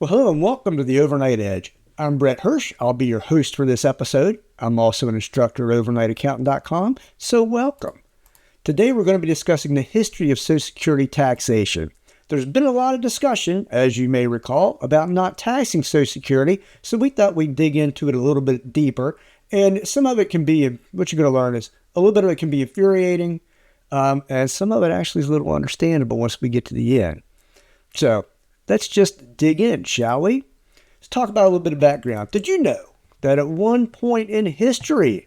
Well, hello and welcome to the Overnight Edge. I'm Brett Hersh. I'll be your host for this episode. I'm also an instructor at overnightaccountant.com, so welcome. Today we're going to be discussing the history of Social Security taxation. There's been a lot of discussion, as you may recall, about not taxing Social Security, so we thought we'd dig into it a little bit deeper. And some of it can be, what you're going to learn is, a little bit of it can be infuriating, and some of it actually is a little understandable once we get to the end. So, let's just dig in, shall we? Let's talk about a little bit of background. Did you know that at one point in history,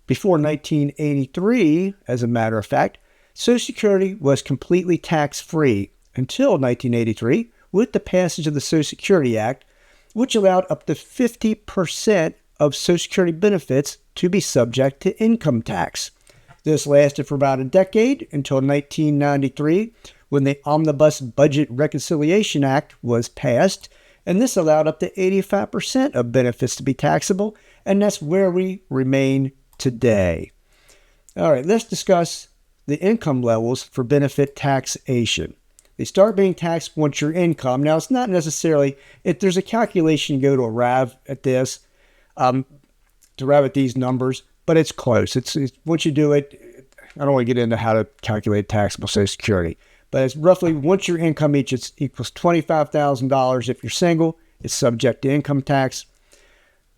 before 1983, as a matter of fact, Social Security was completely tax-free until 1983 with the passage of the Social Security Act, which allowed up to 50% of Social Security benefits to be subject to income tax. This lasted for about a decade until 1993, when the Omnibus Budget Reconciliation Act was passed, and this allowed up to 85% of benefits to be taxable, and that's where we remain today. All right, let's discuss the income levels for benefit taxation. They start being taxed once your income. Now, it's not necessarily, if there's a calculation you go to arrive at this, to arrive at these numbers, but it's close. It's once you do it, I don't want to get into how to calculate taxable Social Security. But it's roughly once your income equals $25,000 if you're single, it's subject to income tax.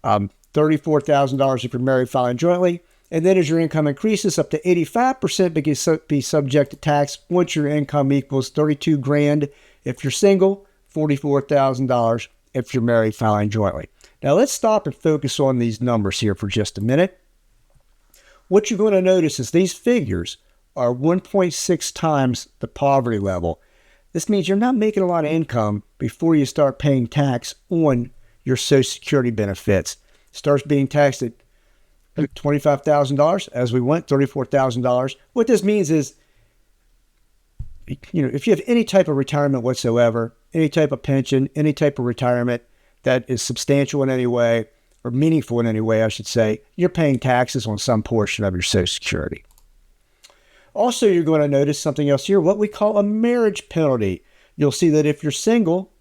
$34,000 if you're married filing jointly. And then as your income increases up to 85% be subject to tax once your income equals $32,000 if you're single, $44,000 if you're married filing jointly. Now let's stop and focus on these numbers here for just a minute. What you're going to notice is these figures are 1.6 times the poverty level. This means you're not making a lot of income before you start paying tax on your Social Security benefits. It starts being taxed at $25,000 as we went, $34,000. What this means is, if you have any type of retirement whatsoever, any type of pension, any type of retirement that is substantial in any way, or meaningful in any way, I should say, you're paying taxes on some portion of your Social Security. Also, you're going to notice something else here, what we call a marriage penalty. You'll see that if you're single,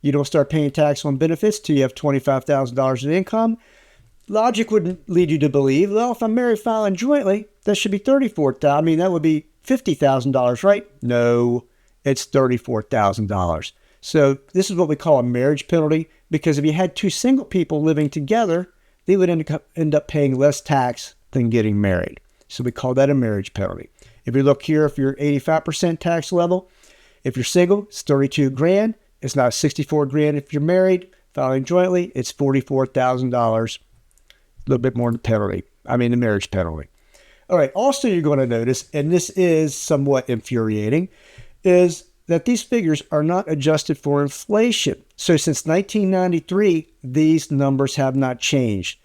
you don't start paying tax on benefits till you have $25,000 in income. Logic would lead you to believe, well, if I'm married filing jointly, that should be $34,000. I mean, that would be $50,000, right? No, it's $34,000. So this is what we call a marriage penalty, because if you had two single people living together, they would end up paying less tax than getting married. So we call that a marriage penalty. If you look here, if you're 85% tax level, if you're single, it's $32,000. It's not $64,000 if you're married. Filing jointly, it's $44,000. A little bit more the marriage penalty. All right, also you're going to notice, and this is somewhat infuriating, is that these figures are not adjusted for inflation. So since 1993, these numbers have not changed.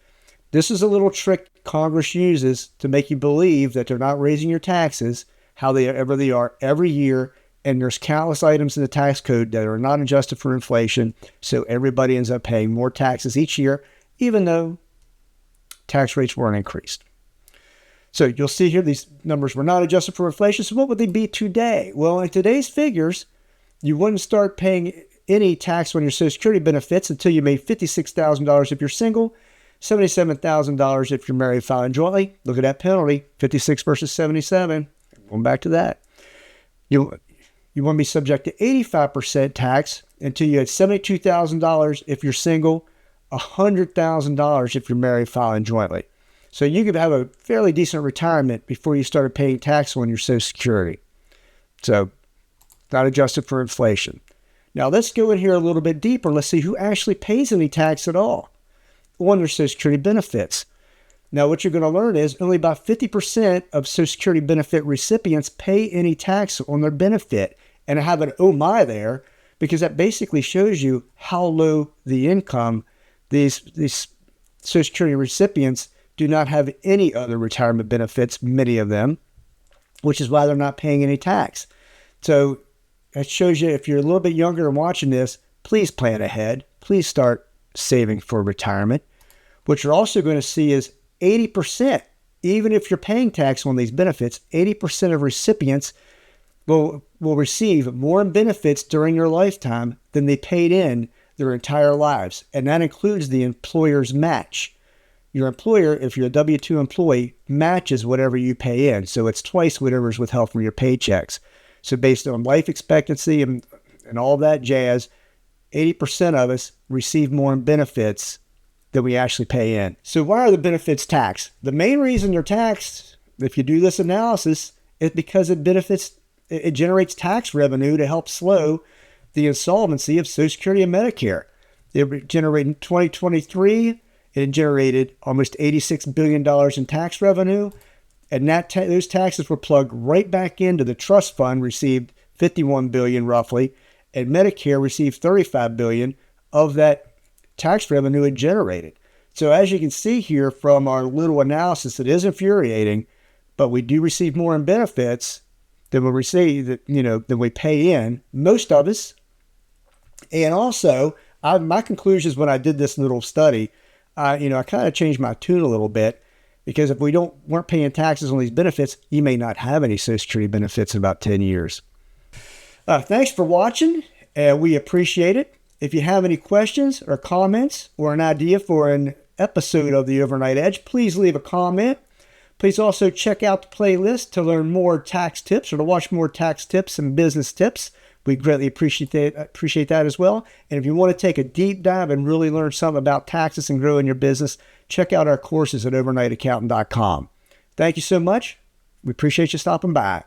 This is a little trick Congress uses to make you believe that they're not raising your taxes however they are every year, and there's countless items in the tax code that are not adjusted for inflation, so everybody ends up paying more taxes each year, even though tax rates weren't increased. So you'll see here these numbers were not adjusted for inflation, so what would they be today? Well, in today's figures, you wouldn't start paying any tax on your Social Security benefits until you made $56,000 if you're single, $77,000 if you're married filing jointly. Look at that penalty, 56 versus 77. Going back to that. You want to be subject to 85% tax until you had $72,000 if you're single, $100,000 if you're married filing jointly. So you could have a fairly decent retirement before you started paying tax on your Social Security. So not adjusted for inflation. Now let's go in here a little bit deeper. Let's see who actually pays any tax at all on their Social Security benefits. Now, what you're going to learn is only about 50% of Social Security benefit recipients pay any tax on their benefit. And I have an oh my there, because that basically shows you how low the income these Social Security recipients do not have any other retirement benefits, many of them, which is why they're not paying any tax. So it shows you, if you're a little bit younger and watching this, please plan ahead. Please start saving for retirement. What you're also going to see is 80%, even if you're paying tax on these benefits, 80% of recipients will receive more benefits during their lifetime than they paid in their entire lives. And that includes the employer's match. Your employer, if you're a W-2 employee, matches whatever you pay in. So it's twice whatever's withheld from your paychecks. So based on life expectancy and all that jazz, 80% of us receive more in benefits than we actually pay in. So why are the benefits taxed? The main reason they're taxed, if you do this analysis, is because it generates tax revenue to help slow the insolvency of Social Security and Medicare. It generated in 2023, it generated almost $86 billion in tax revenue, and those taxes were plugged right back into the trust fund, received $51 billion roughly, and Medicare received $35 billion of that tax revenue it generated. So as you can see here from our little analysis, it is infuriating, but we do receive more in benefits than we receive, than we pay in, most of us. And also, my conclusions when I did this little study, I kind of changed my tune a little bit, because if we weren't paying taxes on these benefits, you may not have any Social Security benefits in about 10 years. Thanks for watching, and we appreciate it. If you have any questions or comments or an idea for an episode of The Overnight Edge, please leave a comment. Please also check out the playlist to learn more tax tips or to watch more tax tips and business tips. We greatly appreciate that as well. And if you want to take a deep dive and really learn something about taxes and growing your business, check out our courses at overnightaccountant.com. Thank you so much. We appreciate you stopping by.